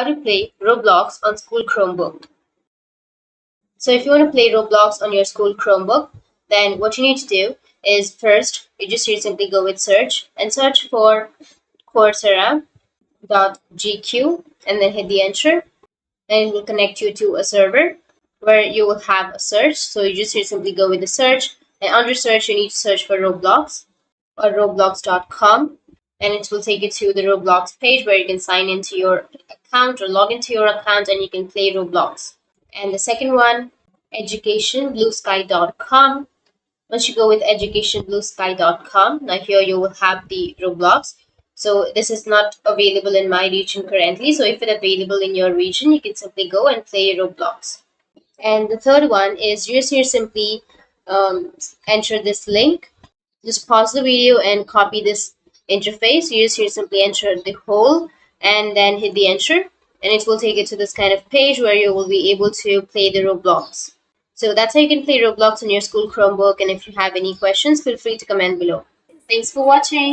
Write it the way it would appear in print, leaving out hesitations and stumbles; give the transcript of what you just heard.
how to play Roblox on school Chromebook. So if you want to play Roblox on your school Chromebook, then what you need to do is first you just need to simply go with search and search for Coursera.gq and then hit the enter, and it will connect you to a server where you will have a search. So you just need to simply go with the search, and under search you need to search for Roblox or roblox.com, and it will take you to the Roblox page where you can sign into your account or log into your account and you can play Roblox. And the second one, educationbluesky.com. Once you go with educationbluesky.com, now here you will have the Roblox. So this is not available in my region currently. So if it's available in your region, you can simply go and play Roblox. And the third one is just here simply enter this link. Just pause the video and copy this interface. You just here simply enter the whole and then hit the enter, and it will take you to this kind of page where you will be able to play the Roblox. So that's how you can play Roblox on your school Chromebook, and if you have any questions, feel free to comment below. Thanks for watching.